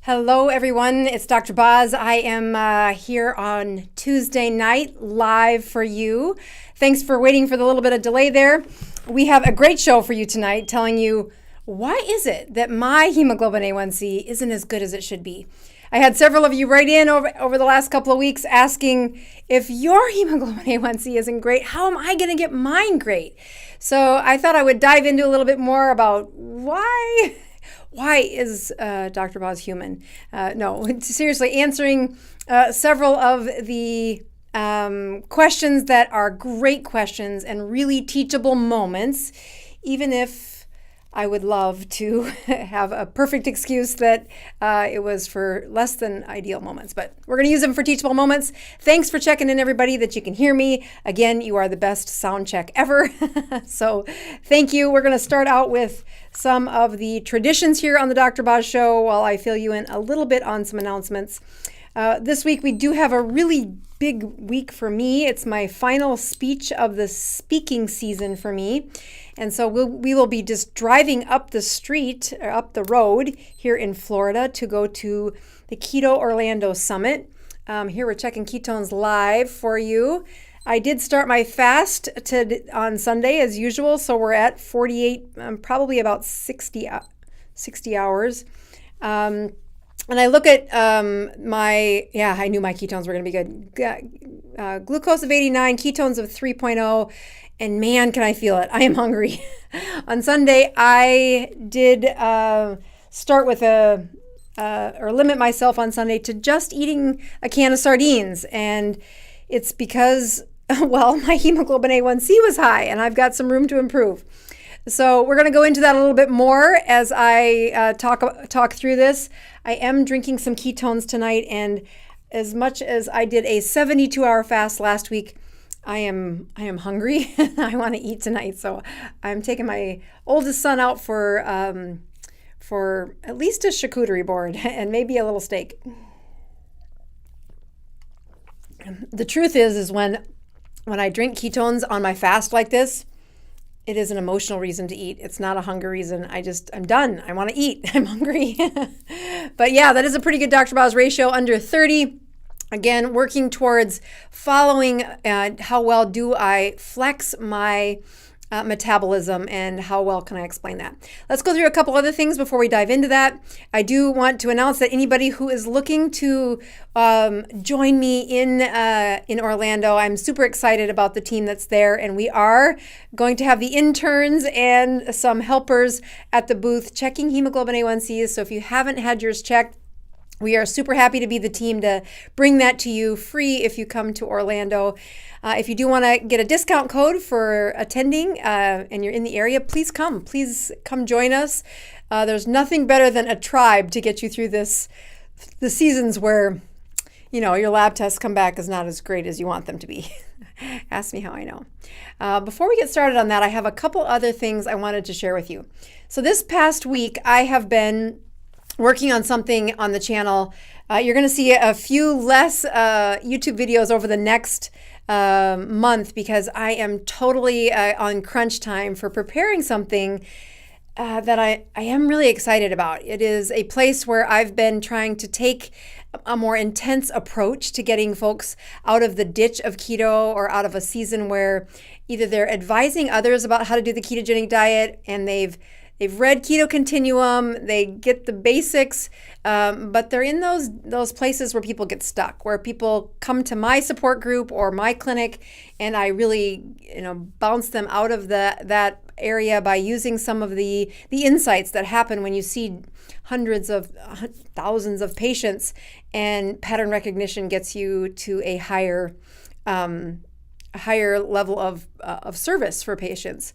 Hello, everyone. It's Dr. Boz. I am here on Tuesday night live for you. Thanks for waiting for the little bit of delay there. We have a great show for you tonight telling you why is it that my hemoglobin A1C isn't as good as it should be. I had several of you write in over the last couple of weeks asking if your hemoglobin A1C isn't great, how am I going to get mine great? So I thought I would dive into a little bit more about why is Dr. Boz human? No, seriously, answering several of the questions that are great questions and really teachable moments, even if I would love to have a perfect excuse that it was for less than ideal moments. But we're going to use them for teachable moments. Thanks for checking in, everybody, that you can hear me. Again, you are the best sound check ever. So thank you. We're going to start out with some of the traditions here on the Dr. Boz Show while I fill you in a little bit on some announcements. This week, we do have a really big week for me. It's my final speech of the speaking season for me. And so we will be just driving up the street, or up the road here in Florida to go to the Keto Orlando Summit. Here we're checking ketones live for you. I did start my fast on Sunday as usual, so we're at 48, probably about 60 hours. And I look at I knew my ketones were going to be good. Glucose of 89, ketones of 3.0, and man, can I feel it. I am hungry. On Sunday, I did start with or limit myself on Sunday to just eating a can of sardines. And it's because, well, my hemoglobin A1C was high, and I've got some room to improve. So we're going to go into that a little bit more as I talk through this. I am drinking some ketones tonight, and as much as I did a 72-hour fast last week, I am hungry. I want to eat tonight, so I'm taking my oldest son out for at least a charcuterie board and maybe a little steak. The truth is when I drink ketones on my fast like this, it is an emotional reason to eat. It's not a hunger reason. I'm done. I want to eat. I'm hungry. But yeah, that is a pretty good Dr. Boz ratio, under 30. Again, working towards following how well do I flex my metabolism, and how well can I explain that. Let's go through a couple other things before we dive into that. I do want to announce that anybody who is looking to join me in Orlando, I'm super excited about the team that's there, and we are going to have the interns and some helpers at the booth checking hemoglobin A1Cs. So if you haven't had yours checked, we are super happy to be the team to bring that to you free if you come to Orlando. If you do want to get a discount code for attending and you're in the area, please come join us. There's nothing better than a tribe to get you through the seasons where, your lab tests come back as not as great as you want them to be. Ask me how I know. Before we get started on that, I have a couple other things I wanted to share with you. So this past week, I have been working on something on the channel. You're going to see a few less YouTube videos over the next month because I am totally on crunch time for preparing something that I am really excited about. It is a place where I've been trying to take a more intense approach to getting folks out of the ditch of keto, or out of a season where either they're advising others about how to do the ketogenic diet and they've read Keto Continuum, they get the basics, but they're in those places where people get stuck, where people come to my support group or my clinic, and I really bounce them out of that area by using some of the insights that happen when you see hundreds of thousands of patients, and pattern recognition gets you to a higher level of service for patients.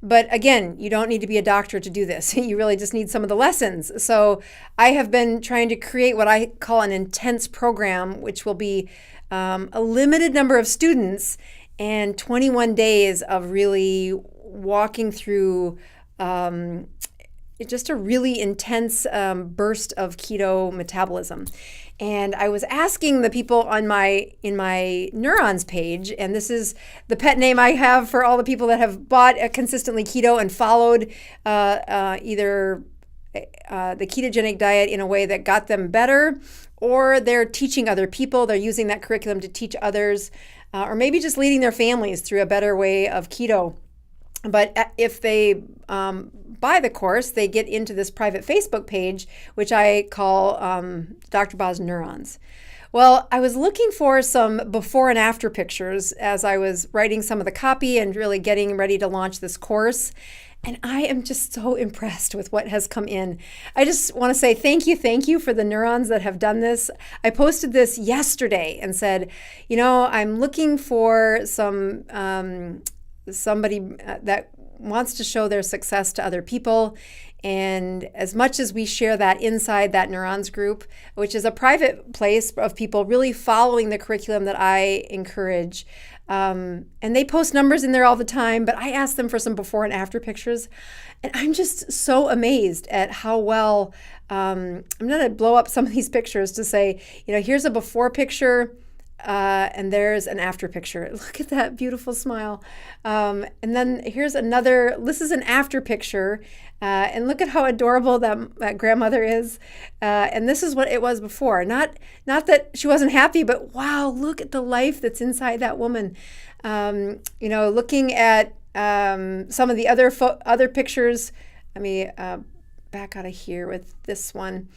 But again, you don't need to be a doctor to do this. You really just need some of the lessons. So I have been trying to create what I call an intense program, which will be a limited number of students and 21 days of really walking through just a really intense burst of keto metabolism. And I was asking the people in my neurons page, and this is the pet name I have for all the people that have bought consistently keto and followed either the ketogenic diet in a way that got them better, or they're teaching other people. They're using that curriculum to teach others, or maybe just leading their families through a better way of keto. But if they buy the course, they get into this private Facebook page, which I call Dr. Boz Neurons. Well, I was looking for some before and after pictures as I was writing some of the copy and really getting ready to launch this course. And I am just so impressed with what has come in. I just want to say thank you for the neurons that have done this. I posted this yesterday and said, I'm looking for somebody that wants to show their success to other people. And as much as we share that inside that neurons group, which is a private place of people really following the curriculum that I encourage, and they post numbers in there all the time, but I ask them for some before and after pictures. And I'm just so amazed at how well, I'm going to blow up some of these pictures to say, here's a before picture, and there's an after picture. Look at that beautiful smile. And then here's another, this is an after picture. And look at how adorable that grandmother is. And this is what it was before. Not that she wasn't happy, but wow, look at the life that's inside that woman. Looking at some of the other pictures. Let me back out of here with this one.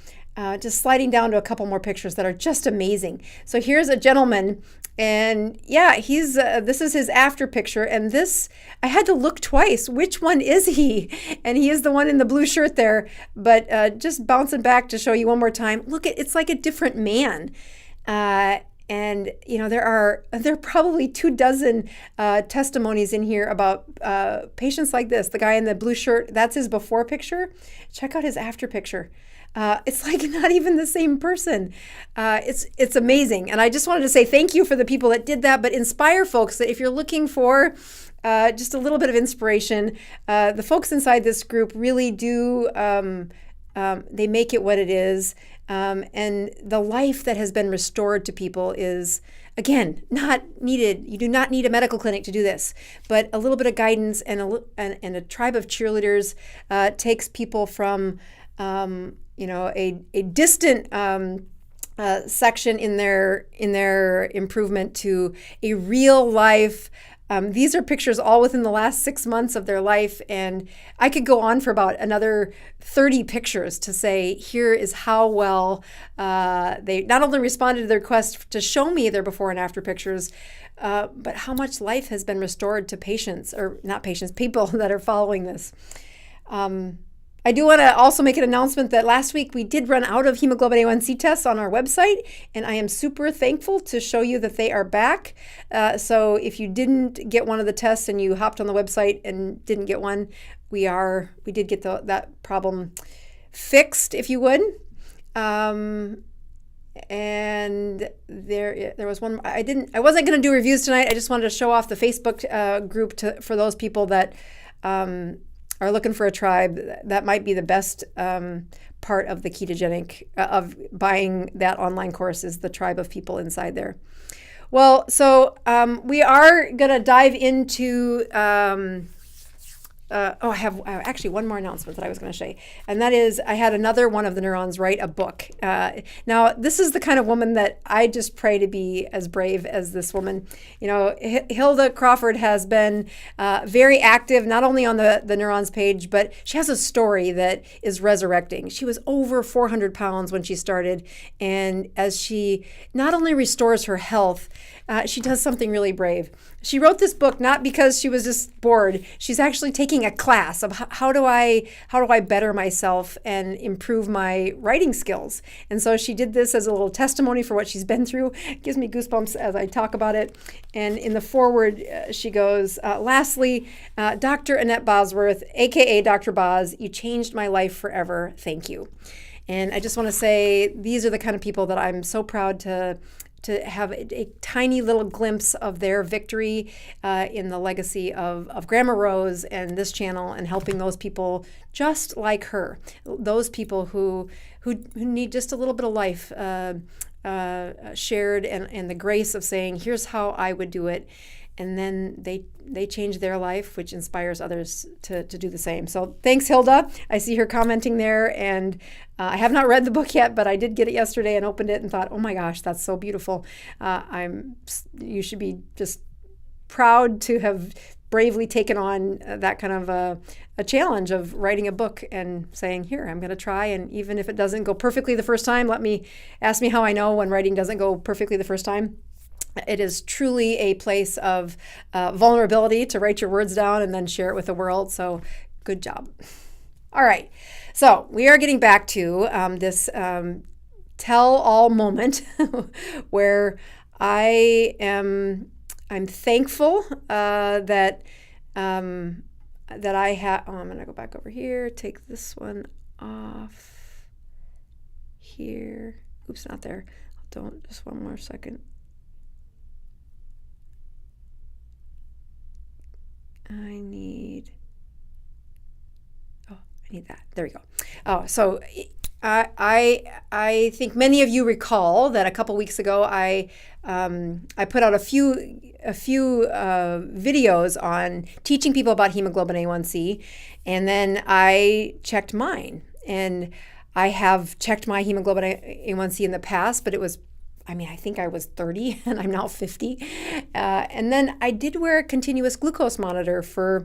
Just sliding down to a couple more pictures that are just amazing. So here's a gentleman, and he's this is his after picture, and this, I had to look twice. Which one is he? And he is the one in the blue shirt there, but just bouncing back to show you one more time. Look, it's like a different man. And there are probably 24 testimonies in here about patients like this. The guy in the blue shirt, that's his before picture. Check out his after picture. It's like not even the same person. It's amazing. And I just wanted to say thank you for the people that did that, but inspire folks that if you're looking for just a little bit of inspiration, the folks inside this group really do, they make it what it is. And the life that has been restored to people is, again, not needed. You do not need a medical clinic to do this, but a little bit of guidance and a tribe of cheerleaders takes people from a distant section in their improvement to a real life. These are pictures all within the last 6 months of their life, and I could go on for about another 30 pictures to say here is how well they not only responded to the request to show me their before and after pictures, but how much life has been restored to patients, or not patients, people that are following this. I do want to also make an announcement that last week we did run out of hemoglobin A1C tests on our website, and I am super thankful to show you that they are back. So if you didn't get one of the tests and you hopped on the website and didn't get one, we did get that problem fixed, if you would. And there was one. I wasn't going to do reviews tonight. I just wanted to show off the Facebook group for those people that are looking for a tribe. That might be the best part of the ketogenic, of buying that online course, is the tribe of people inside there. Well, so we are going to dive into, I have actually one more announcement that I was going to say, and that is I had another one of the neurons write a book. Now, this is the kind of woman that I just pray to be as brave as this woman. Hilda Crawford has been very active, not only on the neurons page, but she has a story that is resurrecting. She was over 400 pounds when she started, and as she not only restores her health, she does something really brave. She wrote this book not because she was just bored. She's actually taking a class of how do I better myself and improve my writing skills. And so she did this as a little testimony for what she's been through. It gives me goosebumps as I talk about it. And in the foreword, she goes, lastly, Dr. Annette Bosworth, aka Dr. Boz, you changed my life forever. Thank you. And I just want to say these are the kind of people that I'm so proud to have a tiny little glimpse of their victory in the legacy of Grandma Rose and this channel, and helping those people just like her, those people who need just a little bit of life shared, and the grace of saying, here's how I would do it. and then they change their life, which inspires others to do the same. So thanks, Hilda. I see her commenting there, and I have not read the book yet, but I did get it yesterday and opened it and thought, oh my gosh, that's so beautiful. You should be just proud to have bravely taken on that kind of a challenge of writing a book and saying, here, I'm going to try. And even if it doesn't go perfectly the first time, ask me how I know when writing doesn't go perfectly the first time. It is truly a place of vulnerability to write your words down and then share it with the world. So good job. All right. So we are getting back to this tell-all moment where I'm thankful that I have. Oh, I'm going to go back over here. Take this one off here. Oops, not there. Just one more second. I need that. There we go. Oh, so I think many of you recall that a couple weeks ago I put out a few videos on teaching people about hemoglobin A1C, and then I checked mine. And I have checked my hemoglobin A1C in the past, but I think I was 30 and I'm now 50. And then I did wear a continuous glucose monitor for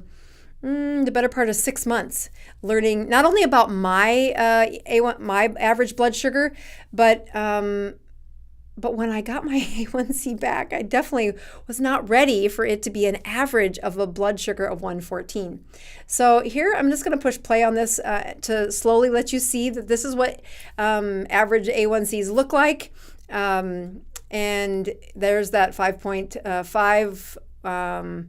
the better part of 6 months, learning not only about my average blood sugar, but when I got my A1C back, I definitely was not ready for it to be an average of a blood sugar of 114. So here, I'm just going to push play on this to slowly let you see that this is what average A1Cs look like. And there's that 5.5.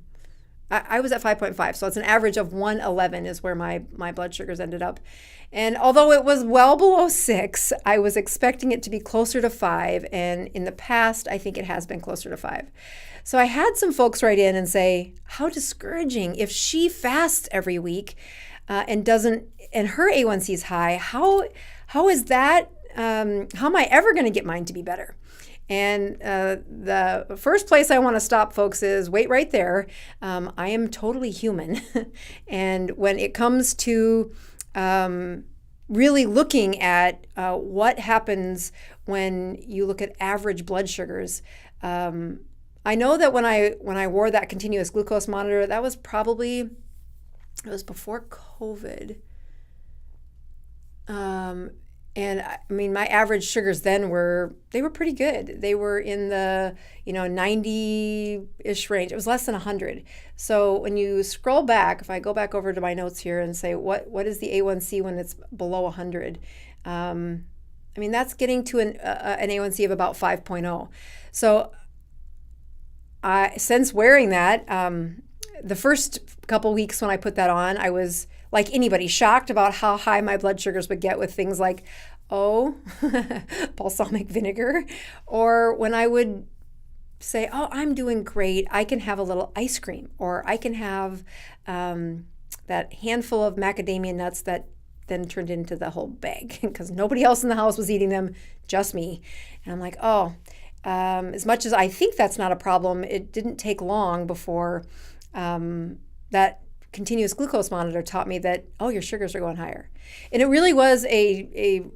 I was at 5.5, so it's an average of 111 is where my blood sugars ended up. And although it was well below 6, I was expecting it to be closer to 5. And in the past, I think it has been closer to 5. So I had some folks write in and say, how discouraging. If she fasts every week and her A1C is high, how is that? How am I ever going to get mine to be better? And the first place I want to stop, folks, is wait right there. I am totally human. And when it comes to really looking at what happens when you look at average blood sugars, I know that when I wore that continuous glucose monitor, it was before COVID. And my average sugars then were pretty good. They were in the 90-ish range. It was less than 100. So when you scroll back, if I go back over to my notes here and say what is the A1C when it's below 100, that's getting to an A1C of about 5.0. So since wearing that, the first couple weeks when I put that on, I was like anybody, shocked about how high my blood sugars would get with things like, balsamic vinegar. Or when I would say, I'm doing great, I can have a little ice cream, or I can have that handful of macadamia nuts that then turned into the whole bag because nobody else in the house was eating them, just me. And I'm like, as much as I think that's not a problem, it didn't take long before that continuous glucose monitor taught me that, your sugars are going higher. And it really was a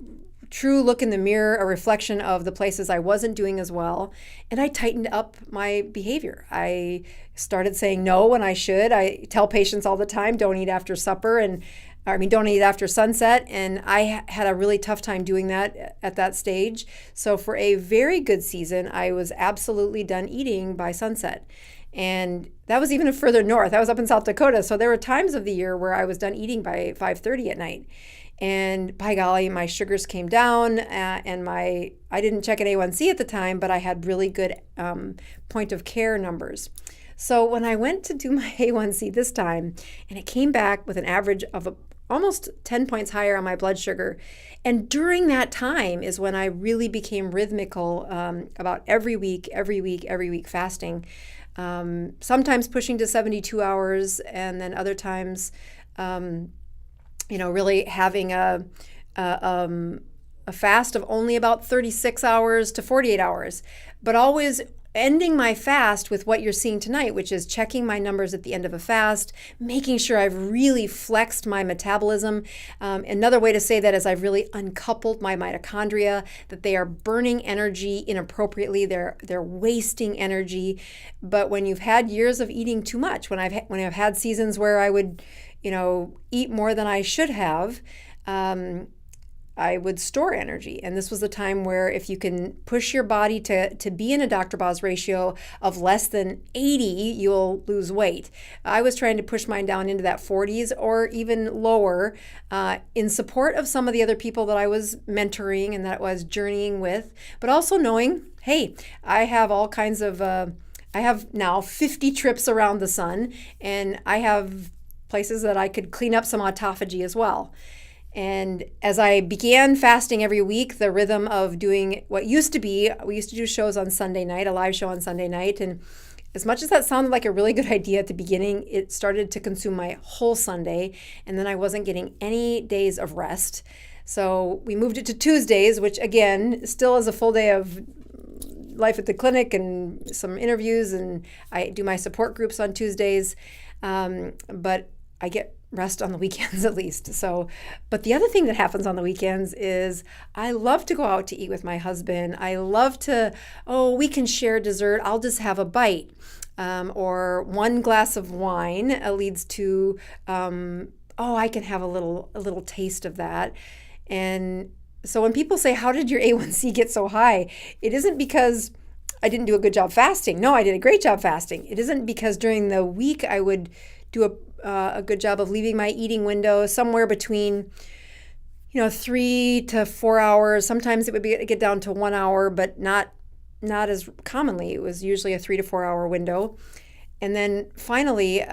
true look in the mirror, a reflection of the places I wasn't doing as well. And I tightened up my behavior. I started saying no when I should. I tell patients all the time, don't eat after supper, don't eat after sunset. And I had a really tough time doing that at that stage. So for a very good season, I was absolutely done eating by sunset. And that was even further north. I was up in South Dakota. So there were times of the year where I was done eating by 5:30 at night. And by golly, my sugars came down and I didn't check an A1C at the time, but I had really good point of care numbers. So when I went to do my A1C this time, and it came back with an average of almost 10 points higher on my blood sugar. And during that time is when I really became rhythmical about every week fasting. Sometimes pushing to 72 hours, and then other times, really having a fast of only about 36 hours to 48 hours, but always ending my fast with what you're seeing tonight, which is checking my numbers at the end of a fast, making sure I've really flexed my metabolism. Another way to say that is I've really uncoupled my mitochondria, that they are burning energy inappropriately. They're wasting energy. But when you've had years of eating too much, when I've had seasons where I would, eat more than I should have, I would store energy. And this was a time where if you can push your body to be in a Dr. Boz ratio of less than 80, you'll lose weight. I was trying to push mine down into that 40s or even lower in support of some of the other people that I was mentoring and that I was journeying with, but also knowing, hey, I have all kinds of, I have now 50 trips around the sun, and I have places that I could clean up some autophagy as well. And as I began fasting every week, the rhythm of doing what used to be, we used to do shows on Sunday night, a live show on Sunday night. And as much as that sounded like a really good idea at the beginning, it started to consume my whole Sunday. And then I wasn't getting any days of rest. So we moved it to Tuesdays, which again, still is a full day of life at the clinic and some interviews. And I do my support groups on Tuesdays. But I get rest on the weekends at least. So, but the other thing that happens on the weekends is I love to go out to eat with my husband. I love to, we can share dessert. I'll just have a bite. Or one glass of wine leads to, I can have a little taste of that. And so when people say, how did your A1C get so high? It isn't because I didn't do a good job fasting. No, I did a great job fasting. It isn't because during the week I would do a good job of leaving my eating window somewhere between 3 to 4 hours. Sometimes it would get down to 1 hour, but not as commonly. It was usually a 3 to 4 hour window. And then finally,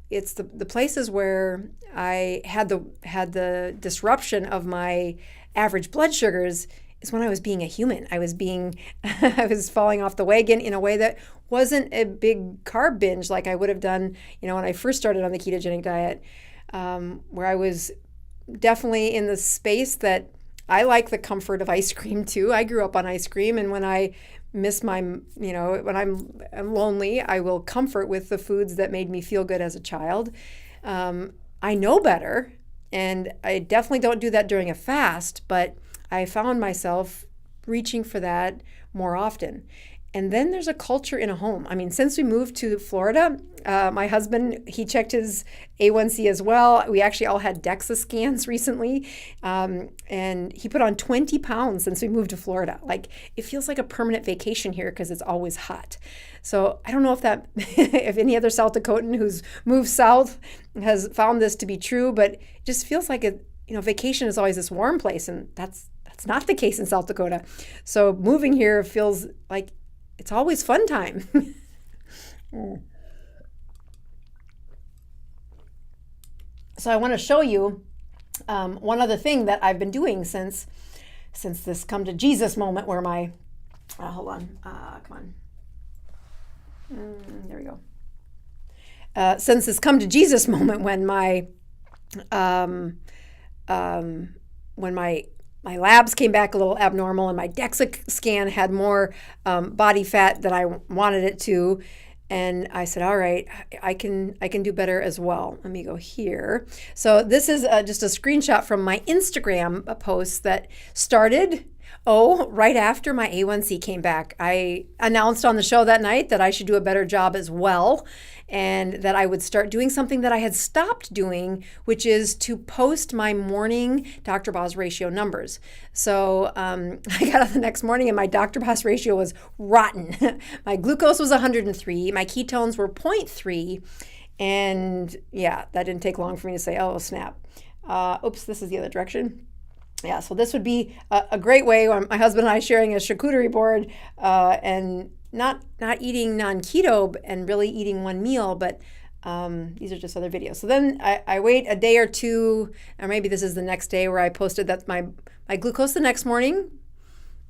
it's the places where I had the disruption of my average blood sugars is when I was being a human. I was falling off the wagon in a way that wasn't a big carb binge like I would have done, when I first started on the ketogenic diet, where I was definitely in the space that I like the comfort of ice cream too. I grew up on ice cream, and when I miss when I'm lonely, I will comfort with the foods that made me feel good as a child. I know better, and I definitely don't do that during a fast, but I found myself reaching for that more often. And then there's a culture in a home. I mean, since we moved to Florida, my husband, he checked his A1C as well. We actually all had DEXA scans recently. And he put on 20 pounds since we moved to Florida. Like, it feels like a permanent vacation here because it's always hot. So I don't know if any other South Dakotan who's moved south has found this to be true, but it just feels like vacation is always this warm place, and that's not the case in South Dakota. So moving here feels like it's always fun time. So I want to show you one other thing that I've been doing since this come to Jesus moment where my, hold on, come on. There we go. Since this come to Jesus moment when my labs came back a little abnormal and my DEXA scan had more body fat than I wanted it to. And I said, all right, I can do better as well. Let me go here. So this is just a screenshot from my Instagram post that started right after my A1C came back. I announced on the show that night that I should do a better job as well, and that I would start doing something that I had stopped doing, which is to post my morning Dr. Boz ratio numbers. So I got up the next morning and my Dr. Boz ratio was rotten. My glucose was 103, my ketones were 0.3, and yeah, that didn't take long for me to say, oh, snap. Oops, this is the other direction. Yeah, so this would be a great way, my husband and I sharing a charcuterie board and not eating non-keto and really eating one meal, but these are just other videos. So then I wait a day or two, or maybe this is the next day, where I posted that my glucose the next morning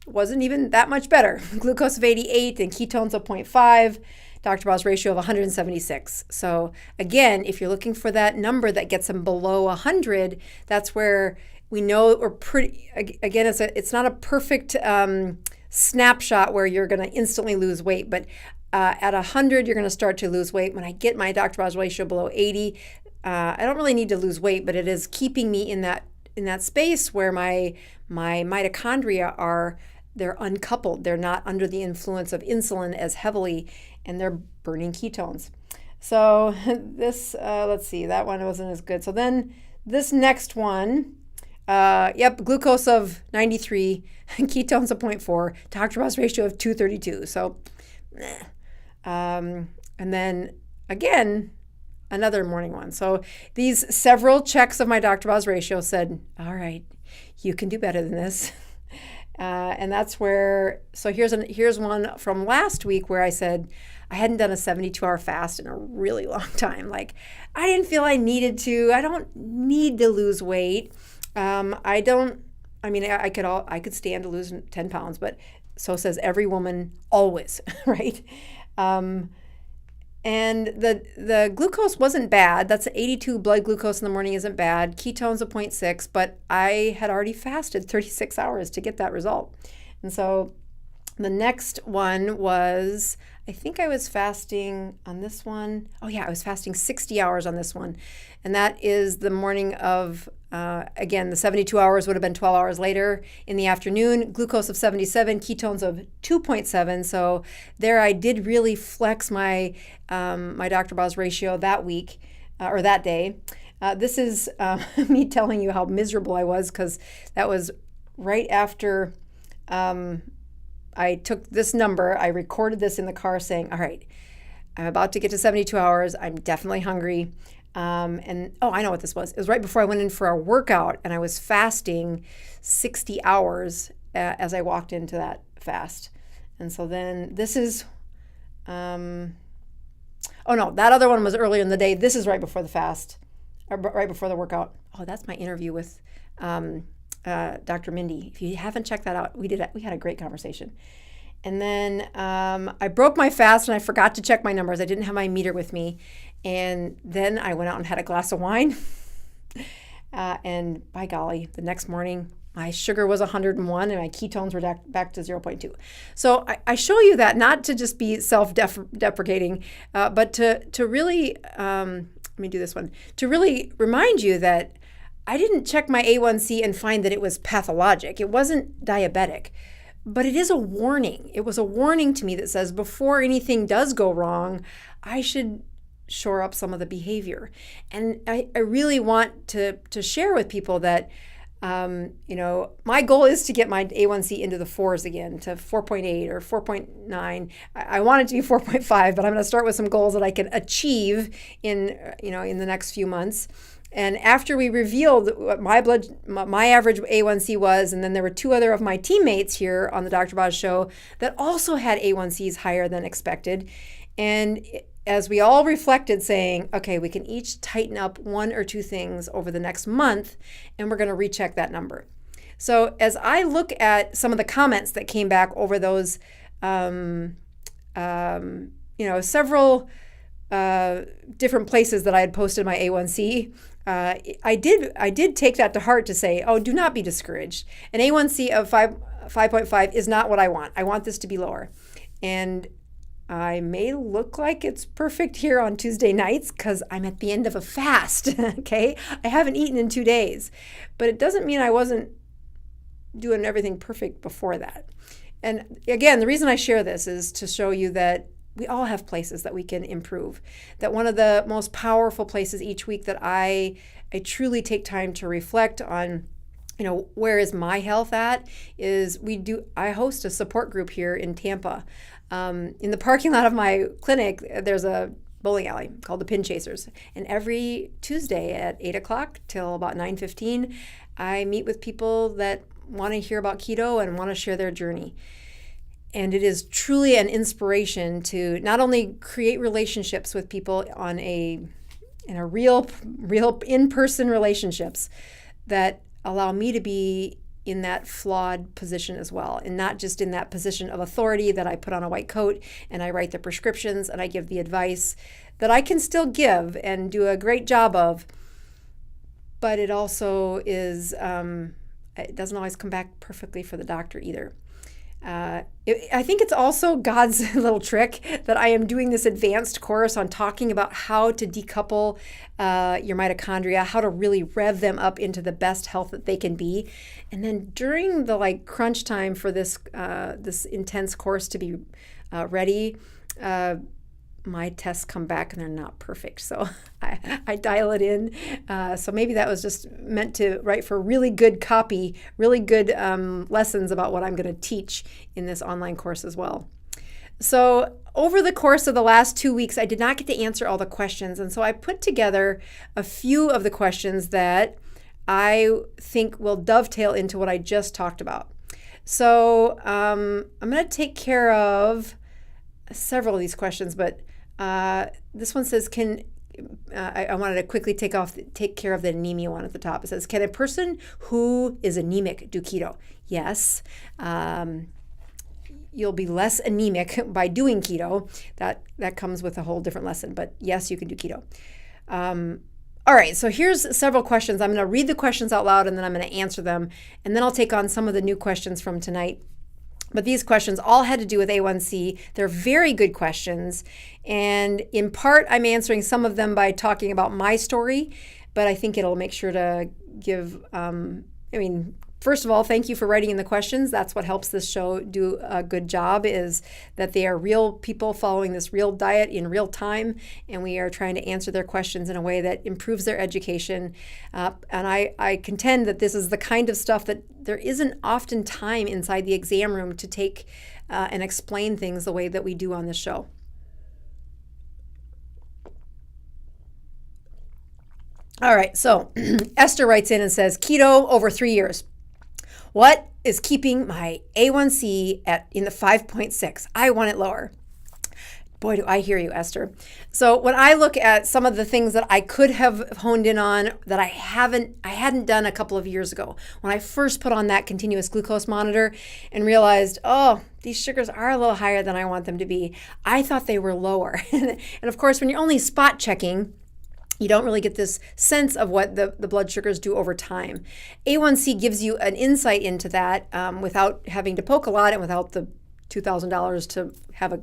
wasn't even that much better. Glucose of 88 and ketones of 0.5, Dr. Boz ratio of 176. So again, if you're looking for that number that gets them below 100, that's where we know we're pretty, again, it's not a perfect snapshot where you're going to instantly lose weight. But at 100, you're going to start to lose weight. When I get my Dr. Boz ratio below 80, I don't really need to lose weight, but it is keeping me in that space where my mitochondria they're uncoupled. They're not under the influence of insulin as heavily, and they're burning ketones. So this, let's see, that one wasn't as good. So then this next one, glucose of 93, ketones of 0.4, Dr. Boz ratio of 232. So, and then again, another morning one. So these several checks of my Dr. Boz ratio said, all right, you can do better than this. And that's where, so here's one from last week where I said I hadn't done a 72-hour fast in a really long time. Like, I didn't feel I needed to. I don't need to lose weight. I could stand to lose 10 pounds, but so says every woman always, right? And the glucose wasn't bad. That's 82 blood glucose in the morning isn't bad. Ketones of 0.6, but I had already fasted 36 hours to get that result. And so the next one was, I think I was fasting on this one. Oh yeah, I was fasting 60 hours on this one. And that is the morning of, again, the 72 hours would have been 12 hours later in the afternoon, glucose of 77, ketones of 2.7. So there I did really flex my Dr. Boz ratio that week or that day. This is me telling you how miserable I was, because that was right after I took this number. I recorded this in the car saying, all right, I'm about to get to 72 hours. I'm definitely hungry. I know what this was. It was right before I went in for a workout, and I was fasting 60 hours as I walked into that fast. And so then this is, that other one was earlier in the day. This is right before the fast, or right before the workout. Oh, that's my interview with Dr. Mindy. If you haven't checked that out, we had a great conversation. And then I broke my fast and I forgot to check my numbers. I didn't have my meter with me. And then I went out and had a glass of wine. And by golly, the next morning, my sugar was 101 and my ketones were back to 0.2. So I show you that not to just be self-deprecating, but to really, let me do this one, to really remind you that I didn't check my A1C and find that it was pathologic. It wasn't diabetic, but it is a warning. It was a warning to me that says before anything does go wrong, I should shore up some of the behavior. And I really want to share with people that, my goal is to get my A1C into the 4s again, to 4.8 or 4.9. I want it to be 4.5, but I'm going to start with some goals that I can achieve in the next few months. And after we revealed what my average A1C was, and then there were 2 other of my teammates here on the Dr. Boz show that also had A1Cs higher than expected. And as we all reflected saying, okay, we can each tighten up 1 or 2 things over the next month, and we're going to recheck that number. So as I look at some of the comments that came back over those, several different places that I had posted my A1C, I did take that to heart to say, oh, do not be discouraged. An A1C of 5.5 is not what I want. I want this to be lower. And I may look like it's perfect here on Tuesday nights because I'm at the end of a fast, okay? I haven't eaten in 2 days, but it doesn't mean I wasn't doing everything perfect before that. And again, the reason I share this is to show you that we all have places that we can improve. That one of the most powerful places each week that I truly take time to reflect on, where is my health at, is I host a support group here in Tampa. In the parking lot of my clinic, there's a bowling alley called the Pin Chasers. And every Tuesday at 8 o'clock till about 9:15, I meet with people that want to hear about keto and want to share their journey. And it is truly an inspiration to not only create relationships with people in a real in-person relationships that allow me to be in that flawed position as well, and not just in that position of authority that I put on a white coat and I write the prescriptions and I give the advice that I can still give and do a great job of, but it also is, it doesn't always come back perfectly for the doctor either. I think it's also God's little trick that I am doing this advanced course on talking about how to decouple your mitochondria, how to really rev them up into the best health that they can be. And then during the crunch time for this intense course to be ready, my tests come back and they're not perfect. So I dial it in. So maybe that was just meant to write for really good copy, really good lessons about what I'm going to teach in this online course as well. So over the course of the last 2 weeks, I did not get to answer all the questions. And so I put together a few of the questions that I think will dovetail into what I just talked about. So I'm going to take care of several of these questions, but this one says, I wanted to quickly take care of the anemia one at the top. It says, can a person who is anemic do keto? Yes. You'll be less anemic by doing keto. That comes with a whole different lesson, but yes, you can do keto. All right, so here's several questions. I'm going to read the questions out loud and then I'm going to answer them. And then I'll take on some of the new questions from tonight. But these questions all had to do with A1C. They're very good questions. And in part, I'm answering some of them by talking about my story, but I think it'll make sure to give, first of all, thank you for writing in the questions. That's what helps this show do a good job, is that they are real people following this real diet in real time, and we are trying to answer their questions in a way that improves their education. And I contend that this is the kind of stuff that there isn't often time inside the exam room to take and explain things the way that we do on this show. All right, so Esther writes in and says, keto over 3 years. What is keeping my A1C in the 5.6? I want it lower. Boy, do I hear you, Esther. So when I look at some of the things that I could have honed in on that I hadn't done a couple of years ago, when I first put on that continuous glucose monitor and realized, oh, these sugars are a little higher than I want them to be, I thought they were lower. And of course, when you're only spot checking, you don't really get this sense of what the blood sugars do over time. A1C gives you an insight into that without having to poke a lot and without the $2,000 to have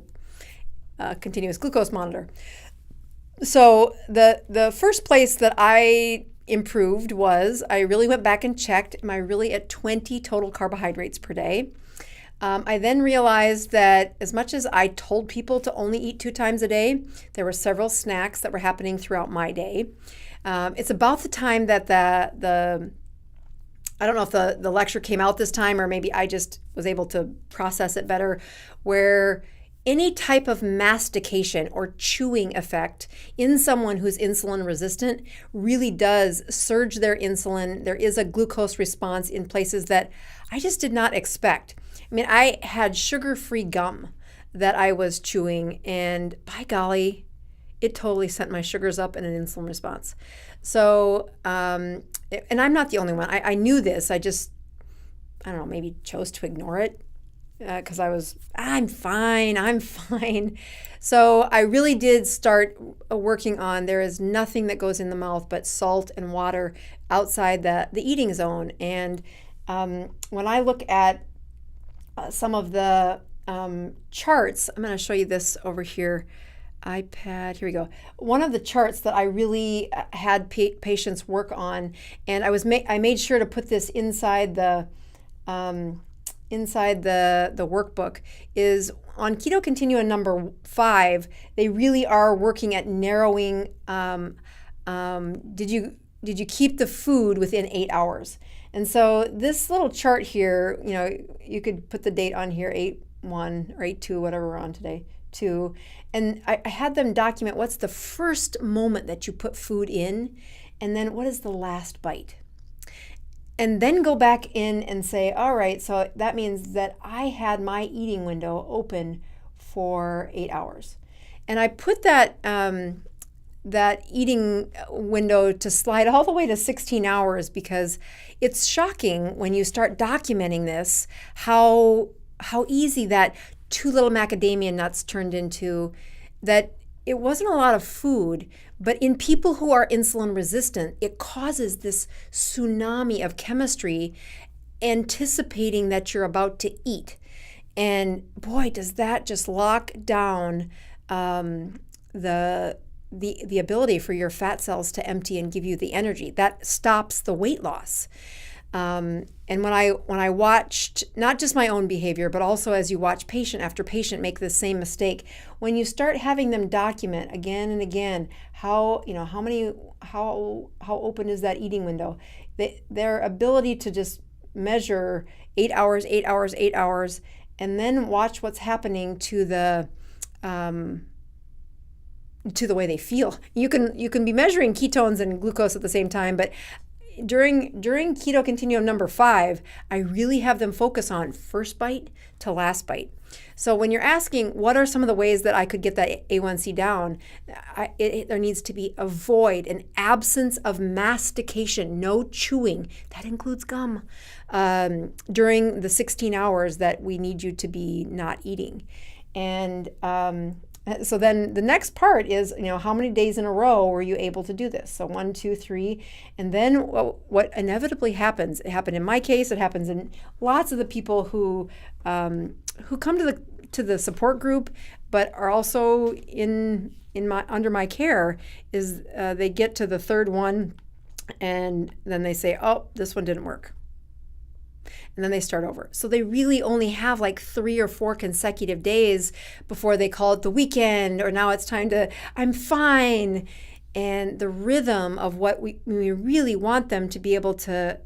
a continuous glucose monitor. So the first place that I improved was I really went back and checked, am I really at 20 total carbohydrates per day? I then realized that as much as I told people to only eat 2 times a day, there were several snacks that were happening throughout my day. It's about the time that I don't know if the lecture came out this time, or maybe I just was able to process it better, where any type of mastication or chewing effect in someone who's insulin resistant really does surge their insulin. There is a glucose response in places that I just did not expect. I mean, I had sugar-free gum that I was chewing, and by golly, it totally sent my sugars up in an insulin response. So, and I'm not the only one. I knew this. I don't know, maybe chose to ignore it because I'm fine. So I really did start working on, there is nothing that goes in the mouth but salt and water outside the eating zone. And when I look at some of the charts, I'm going to show you this over here. iPad, here we go. One of the charts that I really had patients work on, and I made sure to put this inside the workbook, is on Keto Continuum number 5. They really are working at narrowing. Did you keep the food within 8 hours? And so this little chart here, you could put the date on here, 8/1 or 8/2, whatever we're on today, 2. And I had them document what's the first moment that you put food in, and then what is the last bite. And then go back in and say, all right, so that means that I had my eating window open for 8 hours. And I put that eating window to slide all the way to 16 hours because it's shocking when you start documenting this, how easy that 2 little macadamia nuts turned into, that it wasn't a lot of food, but in people who are insulin resistant, it causes this tsunami of chemistry anticipating that you're about to eat. And boy, does that just lock down the ability for your fat cells to empty and give you the energy. That stops the weight loss. And when I watched not just my own behavior, but also as you watch patient after patient make the same mistake, when you start having them document again and again how open is that eating window, their ability to just measure 8 hours, 8 hours, 8 hours, and then watch what's happening to the way they feel. You can be measuring ketones and glucose at the same time, but during keto continuum number 5, I really have them focus on first bite to last bite. So when you're asking what are some of the ways that I could get that A1C down, there needs to be a void, an absence of mastication, no chewing. That includes gum during the 16 hours that we need you to be not eating. And so then the next part is, how many days in a row were you able to do this? So 1, 2, 3, and then what inevitably happens? It happened in my case. It happens in lots of the people who come to the support group, but are also under my care. Is they get to the third one, and then they say, "Oh, this one didn't work." And then they start over. So they really only have like 3 or 4 consecutive days before they call it the weekend, or now it's time I'm fine. And the rhythm of what we really want them to be able to,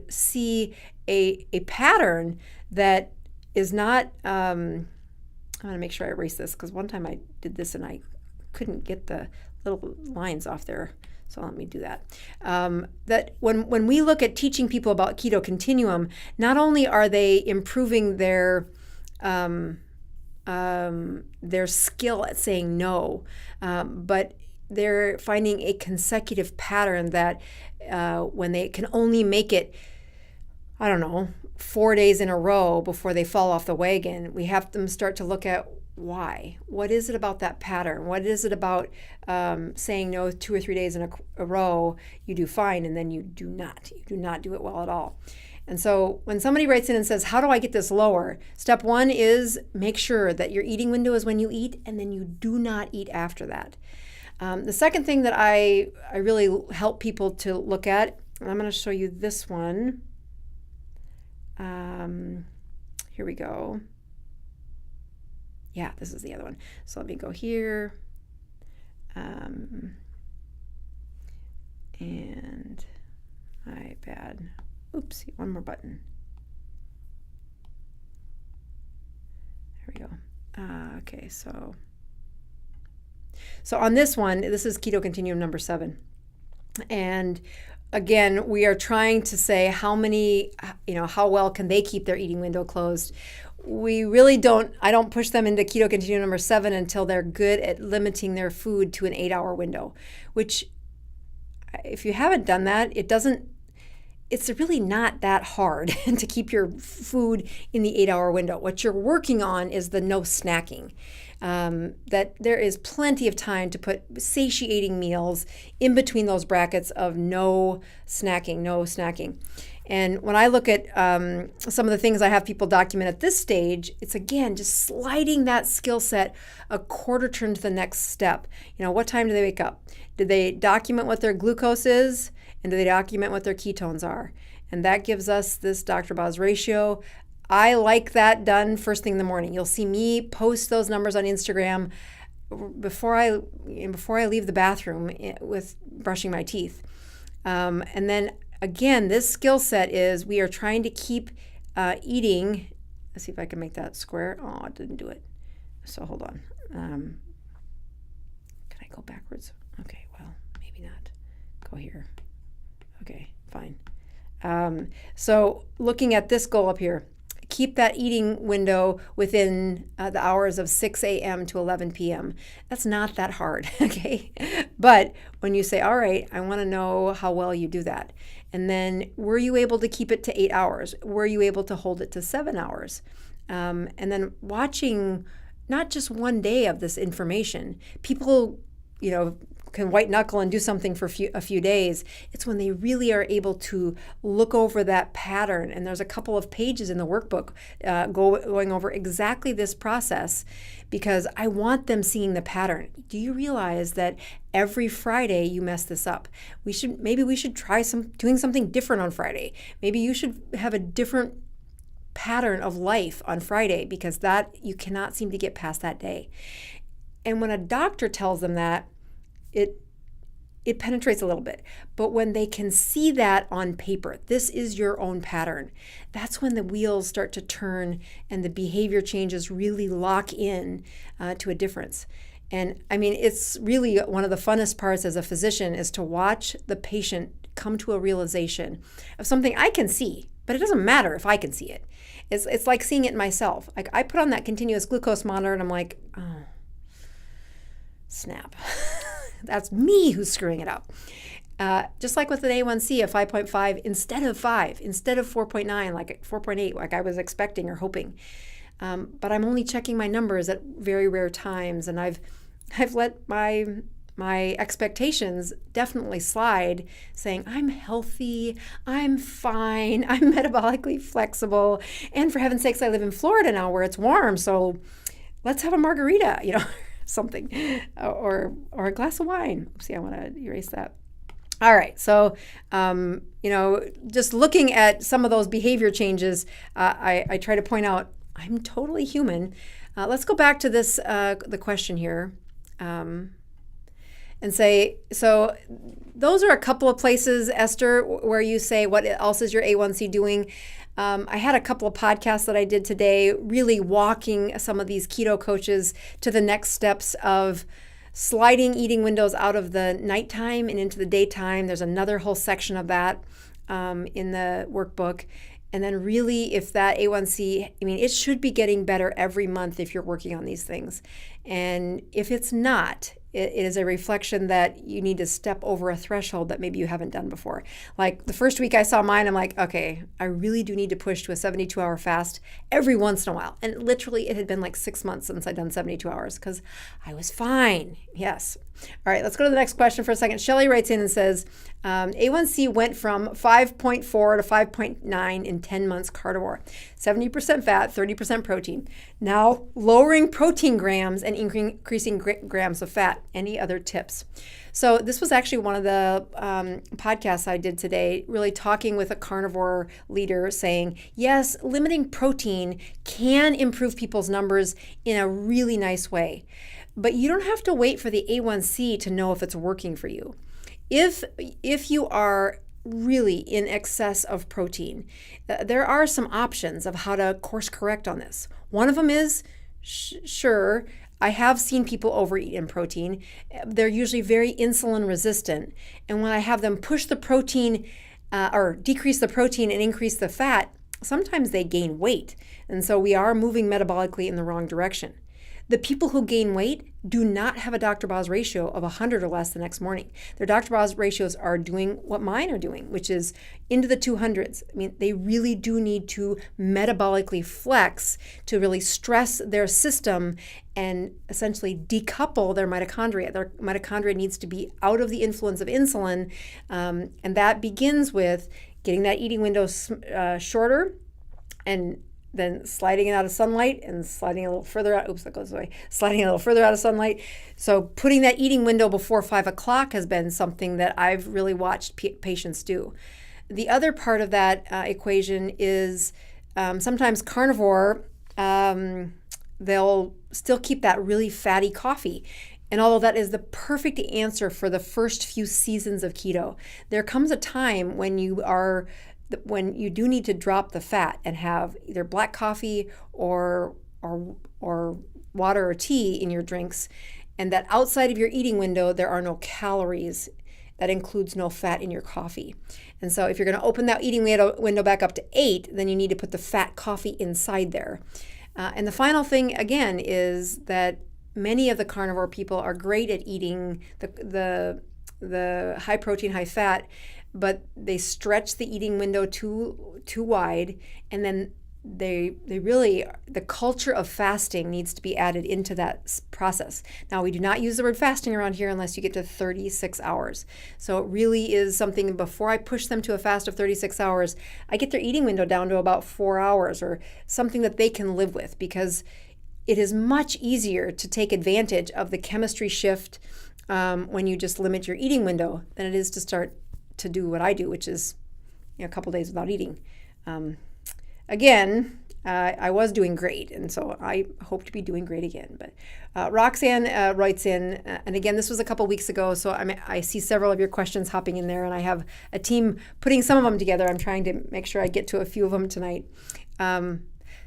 see a pattern that is not, I'm going to make sure I erase this, because one time I did this and I couldn't get the little lines off there. So let me do that. That when we look at teaching people about keto continuum, not only are they improving their skill at saying no, but they're finding a consecutive pattern that when they can only make it, 4 days in a row before they fall off the wagon, we have them start to look at why. What is it about that pattern? What is it about saying no 2 or 3 days in a row, you do fine, and then you do not do it well at all? And so when somebody writes in and says, how do I get this lower? Step 1 is make sure that your eating window is when you eat, and then you do not eat after that. The second thing that I really help people to look at, and I'm going to show you this one. Here we go. Yeah, this is the other one. So let me go here. And my bad. Oops, one more button. There we go. Okay, so on this one, this is keto continuum number 7. And again, we are trying to say how well can they keep their eating window closed. We really I don't push them into keto continuum number 7 until they're good at limiting their food to an 8-hour window, which if you haven't done that, it's really not that hard to keep your food in the 8-hour window. What you're working on is the no snacking. That there is plenty of time to put satiating meals in between those brackets of no snacking. And when I look at some of the things I have people document at this stage, it's again just sliding that skill set a quarter turn to the next step. What time do they wake up? Do they document what their glucose is? And do they document what their ketones are? And that gives us this Dr. Boz ratio. I like that done first thing in the morning. You'll see me post those numbers on Instagram before I leave the bathroom with brushing my teeth. And then again, this skill set is we are trying to keep eating. Let's see if I can make that square. Oh, it didn't do it. So hold on. Can I go backwards? Okay, well, maybe not. Go here. Okay, fine. So looking at this goal up here, keep that eating window within the hours of 6 a.m. to 11 p.m. That's not that hard, okay? But when you say, all right, I want to know how well you do that. And then were you able to keep it to 8 hours? Were you able to hold it to 7 hours? And then watching not just one day of this information. People, can white knuckle and do something for a few days. It's when they really are able to look over that pattern. And there's a couple of pages in the workbook going over exactly this process, because I want them seeing the pattern. Do you realize that every Friday you mess this up? Maybe we should try doing something different on Friday. Maybe you should have a different pattern of life on Friday, because that you cannot seem to get past that day. And when a doctor tells them that, it penetrates a little bit. But when they can see that on paper, this is your own pattern, that's when the wheels start to turn and the behavior changes really lock in to a difference. And I mean, it's really one of the funnest parts as a physician is to watch the patient come to a realization of something I can see, but it doesn't matter if I can see it. It's like seeing it myself. Like I put on that continuous glucose monitor and I'm like, oh, snap. That's me who's screwing it up. Just like with an A1C of 5.5 instead of 5, instead of 4.9, like 4.8, like I was expecting or hoping. But I'm only checking my numbers at very rare times, and I've let my expectations definitely slide, saying I'm healthy, I'm fine, I'm metabolically flexible, and for heaven's sakes, I live in Florida now where it's warm, so let's have a margarita, something, or a glass of wine. Oopsie, I want to erase that. All right, so just looking at some of those behavior changes, I try to point out I'm totally human. Let's go back to this the question here. And say, so those are a couple of places, Esther, where you say, what else is your A1C doing? I had a couple of podcasts that I did today, really walking some of these keto coaches to the next steps of sliding eating windows out of the nighttime and into the daytime. There's another whole section of that in the workbook. And then really, if that A1C, it should be getting better every month if you're working on these things. And if it's not, it is a reflection that you need to step over a threshold that maybe you haven't done before. Like the first week I saw mine, I'm like, okay, I really do need to push to a 72-hour fast every once in a while. And literally it had been like 6 months since I'd done 72 hours because I was fine. Yes. All right, let's go to the next question for a second. Shelly writes in and says, A1C went from 5.4 to 5.9 in 10 months carnivore, 70% fat, 30% protein. Now lowering protein grams and increasing grams of fat. Any other tips? So this was actually one of the podcasts I did today, really talking with a carnivore leader saying, yes, limiting protein can improve people's numbers in a really nice way. But you don't have to wait for the A1C to know if it's working for you. If you are really in excess of protein, there are some options of how to course correct on this. One of them is, sure, I have seen people overeat in protein. They're usually very insulin resistant. And when I have them push the protein or decrease the protein and increase the fat, sometimes they gain weight. And so we are moving metabolically in the wrong direction. The people who gain weight do not have a Dr. Boz ratio of 100 or less the next morning. Their Dr. Boz ratios are doing what mine are doing, which is into the 200s. They really do need to metabolically flex to really stress their system and essentially decouple their mitochondria. Their mitochondria needs to be out of the influence of insulin, and that begins with getting that eating window shorter and then sliding it out of sunlight and sliding a little further out. Oops, that goes away. Sliding a little further out of sunlight. So putting that eating window before 5 o'clock has been something that I've really watched patients do. The other part of that equation is sometimes carnivore, they'll still keep that really fatty coffee. And although that is the perfect answer for the first few seasons of keto, there comes a time when you do need to drop the fat and have either black coffee or water or tea in your drinks, and that outside of your eating window, there are no calories. That includes no fat in your coffee. And so if you're going to open that eating window back up to 8, then you need to put the fat coffee inside there. And the final thing, again, is that many of the carnivore people are great at eating the high protein, high fat, but they stretch the eating window too wide, and then they really, the culture of fasting needs to be added into that process. Now, we do not use the word fasting around here unless you get to 36 hours. So it really is something, before I push them to a fast of 36 hours, I get their eating window down to about 4 hours, or something that they can live with, because it is much easier to take advantage of the chemistry shift when you just limit your eating window than it is to start to do what I do, which is a couple days without eating. Again, I was doing great, and so I hope to be doing great again. But Roxanne writes in, and again, this was a couple weeks ago, so I see several of your questions hopping in there, and I have a team putting some of them together. I'm trying to make sure I get to a few of them tonight.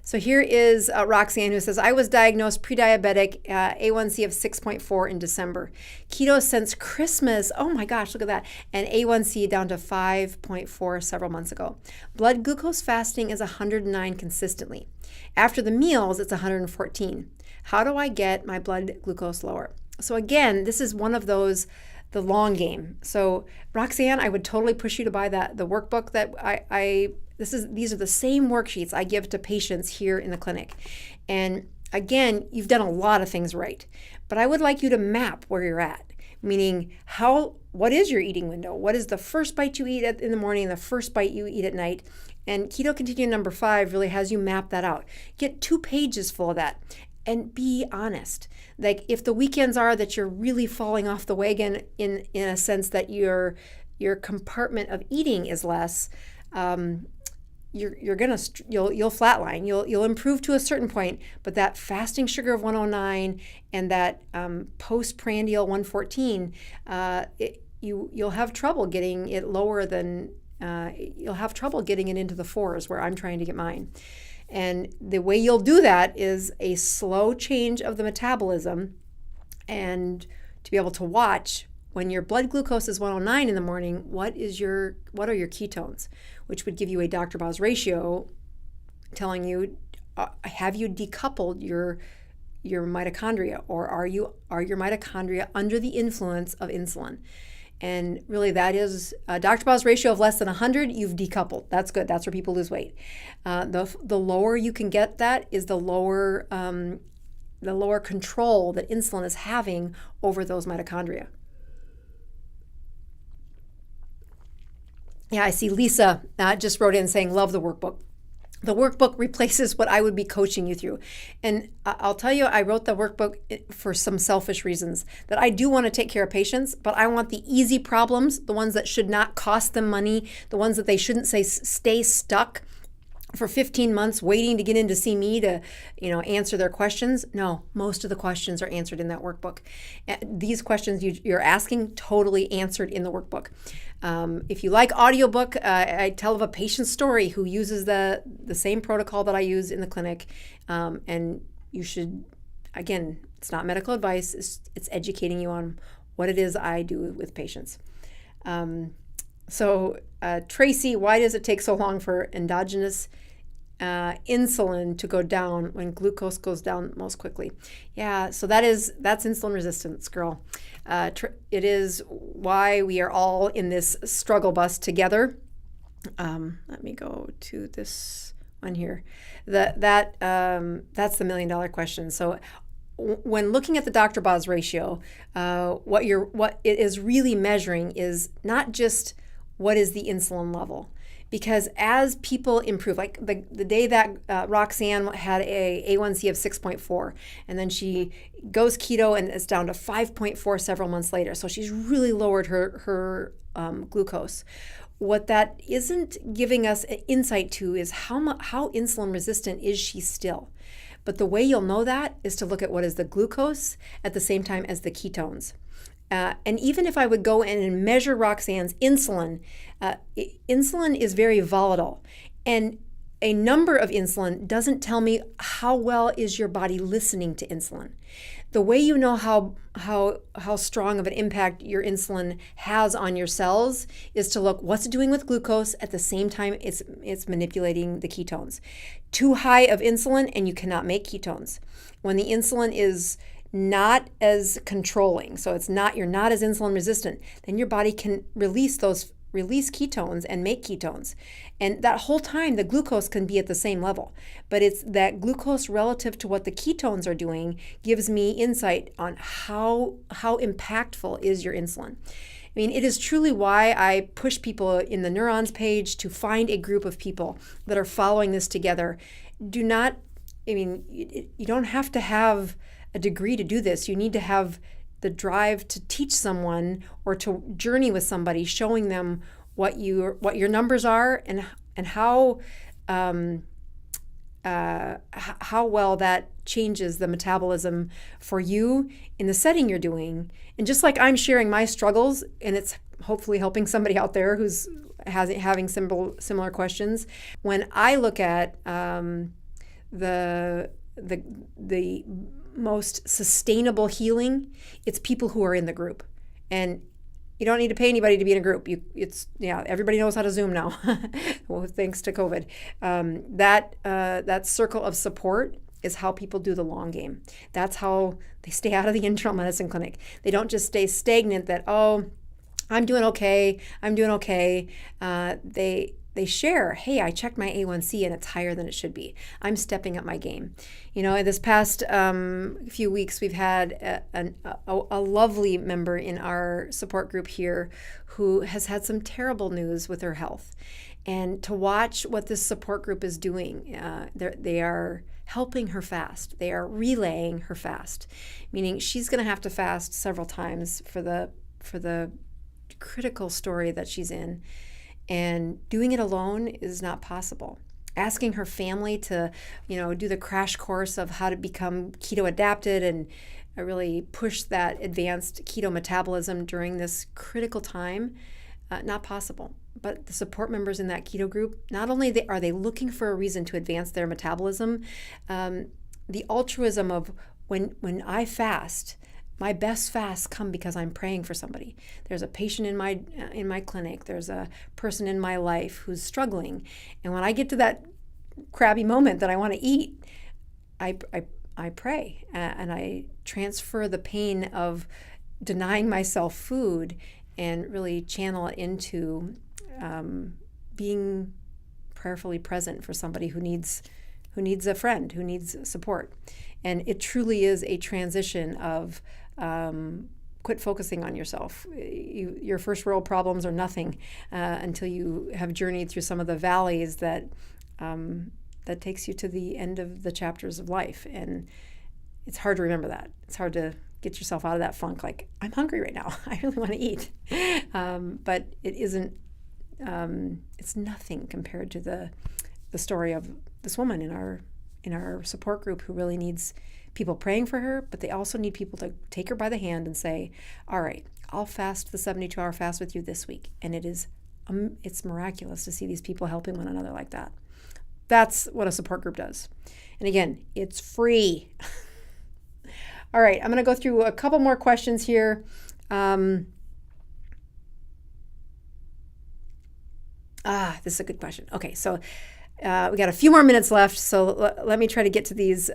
So here is Roxanne, who says, I was diagnosed pre-diabetic, A1C of 6.4 in December. Keto since Christmas, oh my gosh, look at that. And A1C down to 5.4 several months ago. Blood glucose fasting is 109 consistently. After the meals, it's 114. How do I get my blood glucose lower? So again, this is one of those, the long game. So Roxanne, I would totally push you to buy the workbook that these are the same worksheets I give to patients here in the clinic. And again, you've done a lot of things right, but I would like you to map where you're at, meaning what is your eating window? What is the first bite you eat in the morning and the first bite you eat at night? And Keto Continuum number 5 really has you map that out. Get 2 pages full of that. And be honest. Like, if the weekends are that you're really falling off the wagon in a sense that your compartment of eating is less, you'll flatline. You'll improve to a certain point, but that fasting sugar of 109 and that postprandial 114, you'll have trouble getting it lower than you'll have trouble getting it into the 4s where I'm trying to get mine. And the way you'll do that is a slow change of the metabolism, and to be able to watch when your blood glucose is 109 in the morning, what are your ketones, which would give you a Dr. Boz ratio telling you, have you decoupled your mitochondria, or are your mitochondria under the influence of insulin? And really, that is a Dr. Boz ratio of less than 100, you've decoupled. That's good. That's where people lose weight. The lower you can get that is the lower control that insulin is having over those mitochondria. Yeah, I see Lisa just wrote in saying, love the workbook. The workbook replaces what I would be coaching you through. And I'll tell you, I wrote the workbook for some selfish reasons, that I do want to take care of patients, but I want the easy problems, the ones that should not cost them money, the ones that they shouldn't stay stuck for 15 months waiting to get in to see me to, answer their questions. No, most of the questions are answered in that workbook. These questions you're asking, totally answered in the workbook. If you like audiobook, I tell of a patient story who uses the same protocol that I use in the clinic. And you should, again, it's not medical advice, it's educating you on what it is I do with patients. So Tracy, why does it take so long for endogenous insulin to go down when glucose goes down most quickly? Yeah, so that's insulin resistance, girl. It is why we are all in this struggle bus together. Let me go to this one here. That's the $1 million question. So when looking at the Dr. Boz ratio, what it is really measuring is not just what is the insulin level. Because as people improve, like the day that Roxanne had a A1C of 6.4, and then she goes keto and it's down to 5.4 several months later. So she's really lowered her glucose. What that isn't giving us an insight to is how insulin resistant is she still. But the way you'll know that is to look at what is the glucose at the same time as the ketones. And even if I would go in and measure Roxanne's insulin, insulin is very volatile. And a number of insulin doesn't tell me how well is your body listening to insulin. The way you know how strong of an impact your insulin has on your cells is to look what's it doing with glucose at the same time it's manipulating the ketones. Too high of insulin and you cannot make ketones. When the insulin is not as controlling, so you're not as insulin resistant, then your body can release those release ketones and make ketones. And that whole time, the glucose can be at the same level. But it's that glucose relative to what the ketones are doing gives me insight on how impactful is your insulin. I mean, it is truly why I push people in the Neurons page to find a group of people that are following this together. You don't have to have a degree to do this. You need to have the drive to teach someone or to journey with somebody, showing them what your numbers are and how well that changes the metabolism for you in the setting you're doing. And just like I'm sharing my struggles, and it's hopefully helping somebody out there who's having similar questions. When I look at the most sustainable healing, it's people who are in the group. And you don't need to pay anybody to be in a group. Everybody knows how to Zoom now. Well, thanks to COVID. That circle of support is how people do the long game. That's how they stay out of the internal medicine clinic. They don't just stay stagnant that, I'm doing okay. They share, hey, I checked my A1C and it's higher than it should be. I'm stepping up my game. In this past few weeks, we've had a lovely member in our support group here who has had some terrible news with her health. And to watch what this support group is doing, they are helping her fast. They are relaying her fast, meaning she's going to have to fast several times for the critical story that she's in. And doing it alone is not possible. Asking her family to, do the crash course of how to become keto adapted and really push that advanced keto metabolism during this critical time, not possible. But the support members in that keto group, not only are they looking for a reason to advance their metabolism, the altruism of when I fast, my best fasts come because I'm praying for somebody. There's a patient in my clinic. There's a person in my life who's struggling. And when I get to that crabby moment that I want to eat, I pray and I transfer the pain of denying myself food and really channel it into being prayerfully present for somebody who needs a friend, who needs support. And it truly is a transition of quit focusing on yourself. Your first world problems are nothing until you have journeyed through some of the valleys that takes you to the end of the chapters of life. And it's hard to remember that. It's hard to get yourself out of that funk. Like, I'm hungry right now. I really want to eat. But it isn't. It's nothing compared to the story of this woman in our support group who really needs people praying for her, but they also need people to take her by the hand and say, all right, I'll fast the 72-hour fast with you this week. And it's miraculous to see these people helping one another like that. That's what a support group does. And again, it's free. All right, I'm going to go through a couple more questions here. This is a good question. Okay, so we got a few more minutes left, so let me try to get to these.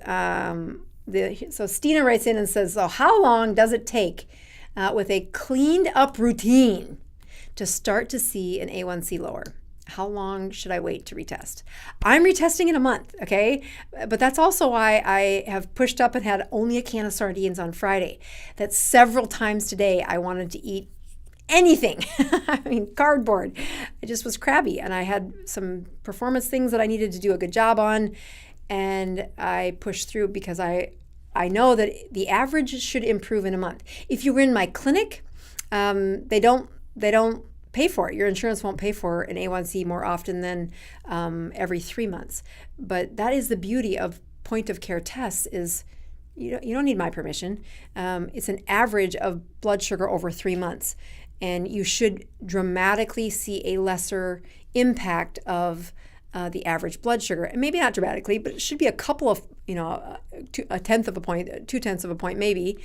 So Stina writes in and says, so how long does it take with a cleaned up routine to start to see an A1C lower? How long should I wait to retest? I'm retesting in a month, okay? But that's also why I have pushed up and had only a can of sardines on Friday. That several times today I wanted to eat anything. I mean, cardboard. I just was crabby, and I had some performance things that I needed to do a good job on, and I pushed through because I know that the average should improve in a month. If you were in my clinic, they don't pay for it. Your insurance won't pay for an A1C more often than every 3 months. But that is the beauty of point of care tests is you don't need my permission. It's an average of blood sugar over 3 months. And you should dramatically see a lesser impact of the average blood sugar. And maybe not dramatically, but it should be a couple of, a tenth of a point, 0.2 of a point maybe,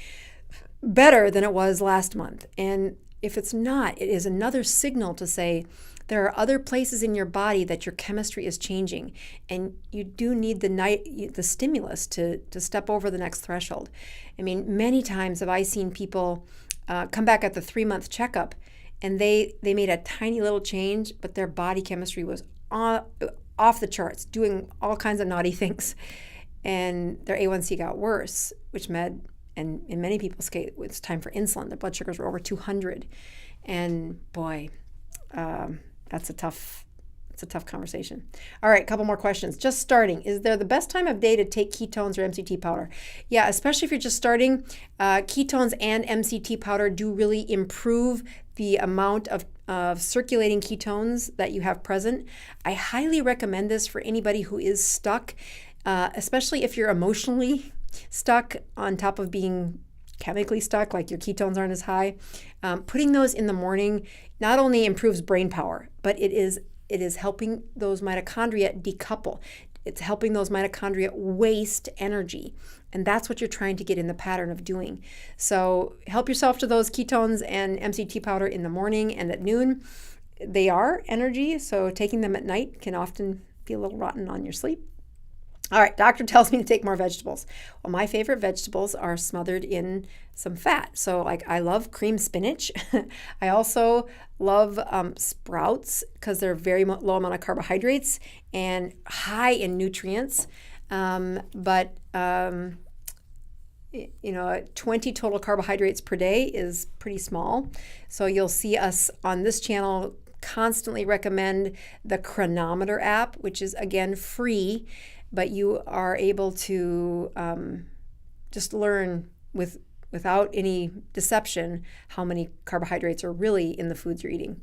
better than it was last month. And if it's not, it is another signal to say there are other places in your body that your chemistry is changing, and you do need the stimulus to step over the next threshold. I mean, many times have I seen people come back at the 3-month checkup, and they made a tiny little change, but their body chemistry was off the charts, doing all kinds of naughty things. And their A1C got worse, which meant, and in many people's case, it's time for insulin. Their blood sugars were over 200. And boy, that's a tough conversation. All right, a couple more questions. Just starting, is there the best time of day to take ketones or MCT powder? Yeah, especially if you're just starting, ketones and MCT powder do really improve the amount of circulating ketones that you have present. I highly recommend this for anybody who is stuck, especially if you're emotionally stuck on top of being chemically stuck, like your ketones aren't as high. Putting those in the morning not only improves brain power, but it is helping those mitochondria decouple. It's helping those mitochondria waste energy. And that's what you're trying to get in the pattern of doing. So help yourself to those ketones and MCT powder in the morning and at noon. They are energy, so taking them at night can often be a little rotten on your sleep. All right, doctor tells me to take more vegetables. Well, my favorite vegetables are smothered in some fat. So like I love cream spinach. I also love sprouts because they're very low amount of carbohydrates and high in nutrients. But 20 total carbohydrates per day is pretty small. So you'll see us on this channel constantly recommend the Chronometer app, which is again free, but you are able to just learn without any deception how many carbohydrates are really in the foods you're eating.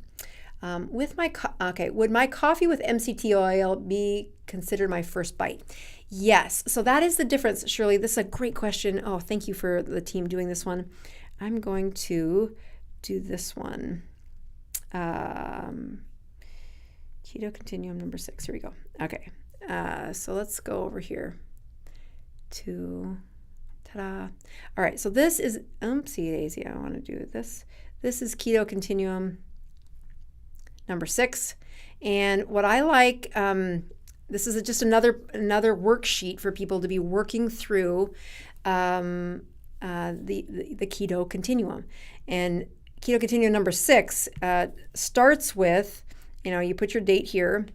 Would my coffee with MCT oil be considered my first bite? Yes. So that is the difference, Shirley. This is a great question. Oh, thank you for the team doing this one. I'm going to do this one. Keto Continuum number 6. Here we go. Okay. So let's go over here to, ta-da. All right, so this is, oopsie daisy, I want to do this. This is Keto Continuum number 6. And what I like, this is just another worksheet for people to be working through the Keto Continuum. And Keto Continuum number 6 starts with, you put your date here,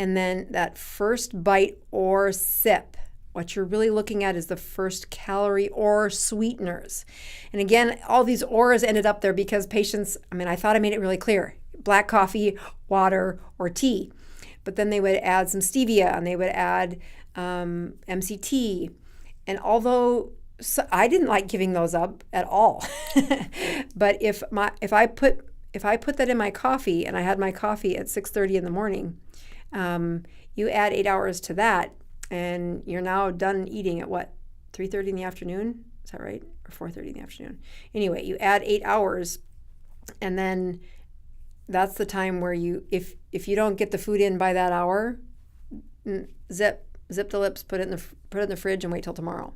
and then that first bite or sip. What you're really looking at is the first calorie or sweeteners. And again, all these ors ended up there because patients, I thought I made it really clear. Black coffee, water, or tea. But then they would add some stevia and they would add MCT. And although I didn't like giving those up at all, but if I put that in my coffee and I had my coffee at 6:30 in the morning, you add 8 hours to that, and you're now done eating at 3:30 in the afternoon? Is that right? Or 4:30 in the afternoon? Anyway, you add 8 hours, and then that's the time where if you don't get the food in by that hour, zip the lips, put it in the fridge, and wait till tomorrow.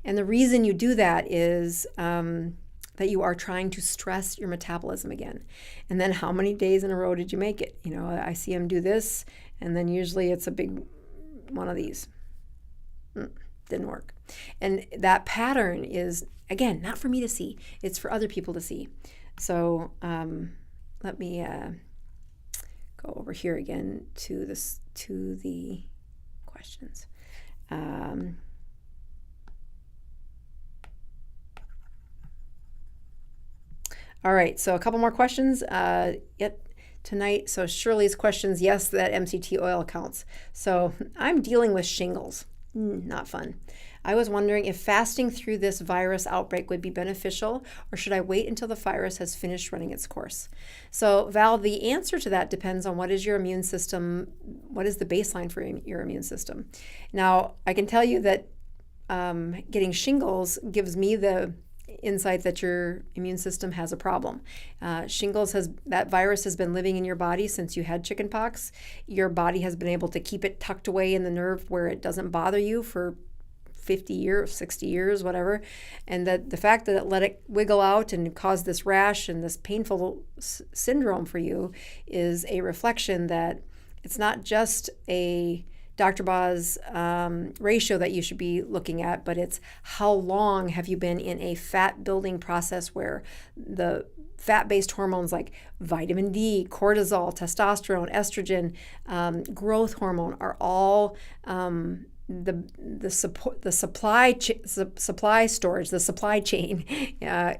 And the reason you do that is that you are trying to stress your metabolism again. And then how many days in a row did you make it? I see them do this, and then usually it's a big one of these. Didn't work. And that pattern is, again, not for me to see. It's for other people to see. So let me go over here again to the questions. All right, so a couple more questions tonight. So Shirley's questions, yes, that MCT oil counts. So I'm dealing with shingles. Not fun. I was wondering if fasting through this virus outbreak would be beneficial, or should I wait until the virus has finished running its course? So Val, the answer to that depends on what is your immune system, what is the baseline for your immune system. Now, I can tell you that getting shingles gives me the insight that your immune system has a problem. That virus has been living in your body since you had chickenpox. Your body has been able to keep it tucked away in the nerve where it doesn't bother you for 50 years, 60 years, whatever. And that the fact that it let it wiggle out and cause this rash and this painful syndrome for you is a reflection that it's not just a Dr. Boz ratio that you should be looking at, but it's how long have you been in a fat building process where the fat-based hormones like vitamin D, cortisol, testosterone, estrogen, growth hormone are all the supply storage, the supply chain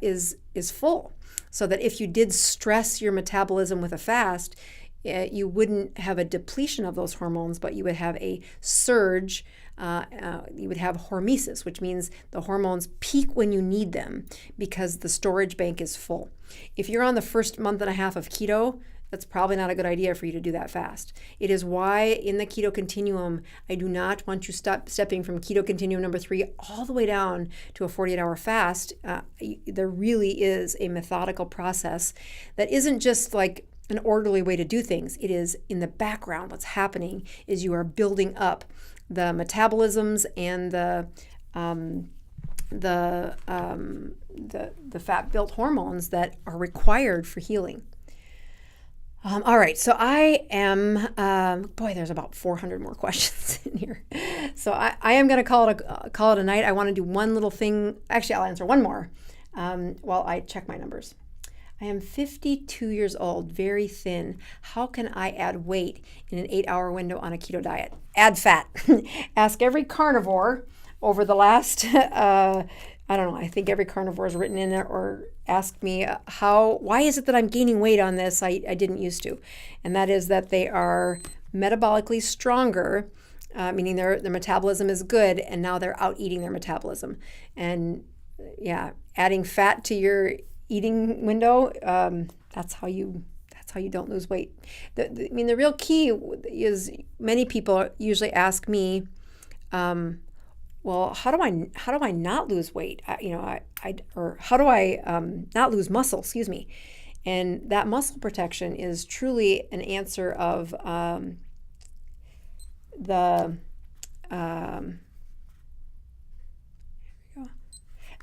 is full, so that if you did stress your metabolism with a fast, you wouldn't have a depletion of those hormones, but you would have a surge. You would have hormesis, which means the hormones peak when you need them because the storage bank is full. If you're on the first month and a half of keto, that's probably not a good idea for you to do that fast. It is why in the keto continuum, I do not want you stepping from keto continuum number 3 all the way down to a 48-hour fast. There really is a methodical process that isn't just like an orderly way to do things. It is in the background. What's happening is you are building up the metabolisms and the fat-built hormones that are required for healing. All right, so I am, there's about 400 more questions in here. So I am going to call it a night. I want to do one little thing. Actually, I'll answer one more while I check my numbers. I am 52 years old, very thin. How can I add weight in an 8-hour window on a keto diet? Add fat. Ask every carnivore over the last, I think every carnivore is written in it, or ask me why is it that I'm gaining weight on this? I didn't used to. And that is that they are metabolically stronger, meaning their metabolism is good, and now they're out eating their metabolism. And adding fat to your eating window, that's how you don't lose weight. The real key is many people usually ask me, well, how do I not lose weight? Or how do I not lose muscle? Excuse me. And that muscle protection is truly an answer of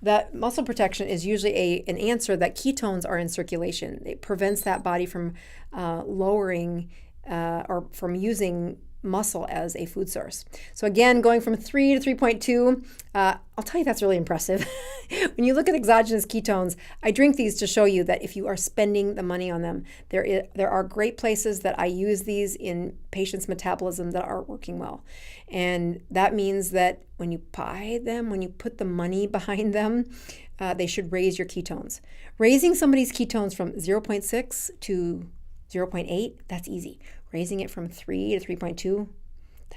that muscle protection is usually an answer that ketones are in circulation. It prevents that body from lowering or from using muscle as a food source. So again, going from 3 to 3.2, I'll tell you that's really impressive. When you look at exogenous ketones, I drink these to show you that if you are spending the money on them, there are great places that I use these in patients' metabolism that are working well. And that means that when you buy them, when you put the money behind them, they should raise your ketones. Raising somebody's ketones from 0.6 to 0.8, that's easy. Raising it from 3 to 3.2,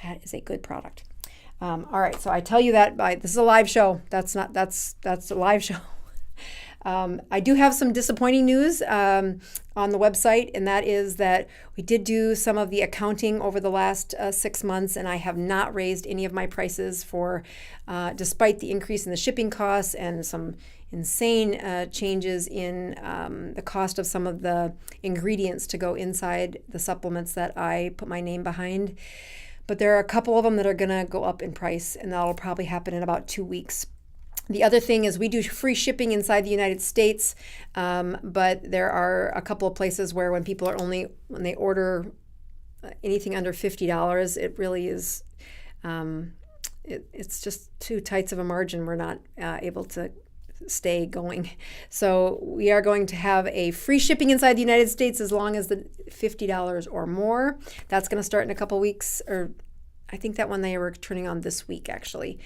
that is a good product. All right, so I tell you that this is a live show. That's a live show. I do have some disappointing news on the website, and that is that we did do some of the accounting over the last 6 months, and I have not raised any of my prices despite the increase in the shipping costs and some insane changes in the cost of some of the ingredients to go inside the supplements that I put my name behind. But there are a couple of them that are going to go up in price, and that'll probably happen in about 2 weeks. The other thing is we do free shipping inside the United States, but there are a couple of places where when they order anything under $50, it really is, it's just too tight of a margin. We're not able to stay going. So we are going to have a free shipping inside the United States as long as the $50 or more. That's going to start in a couple weeks, or I think that one they were turning on this week, actually.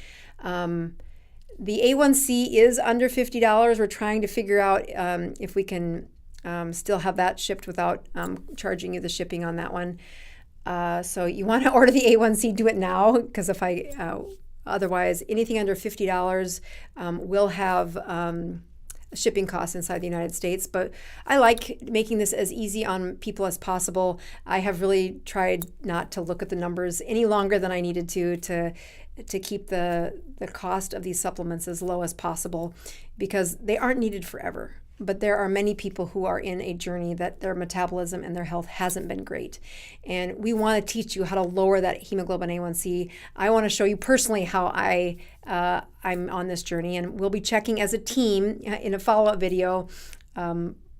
The A1C is under $50. We're trying to figure out if we can still have that shipped without charging you the shipping on that one. So you want to order the A1C, do it now, because otherwise anything under $50 will have shipping costs inside the United States. But I like making this as easy on people as possible. I have really tried not to look at the numbers any longer than I needed to keep the cost of these supplements as low as possible, because they aren't needed forever. But there are many people who are in a journey that their metabolism and their health hasn't been great. And we want to teach you how to lower that hemoglobin A1C. I want to show you personally how I'm on this journey, and we'll be checking as a team in a follow-up video,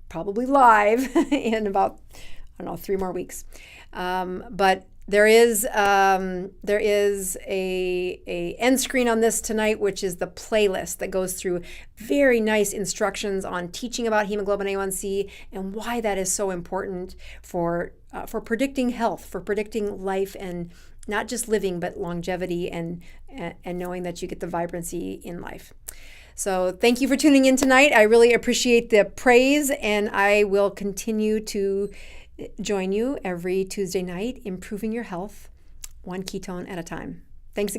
probably live in about, 3 more weeks. But There is a end screen on this tonight, which is the playlist that goes through very nice instructions on teaching about hemoglobin A1C and why that is so important for predicting health, for predicting life, and not just living, but longevity and knowing that you get the vibrancy in life. So thank you for tuning in tonight. I really appreciate the praise, and I will continue to join you every Tuesday night, improving your health one ketone at a time. Thanks again.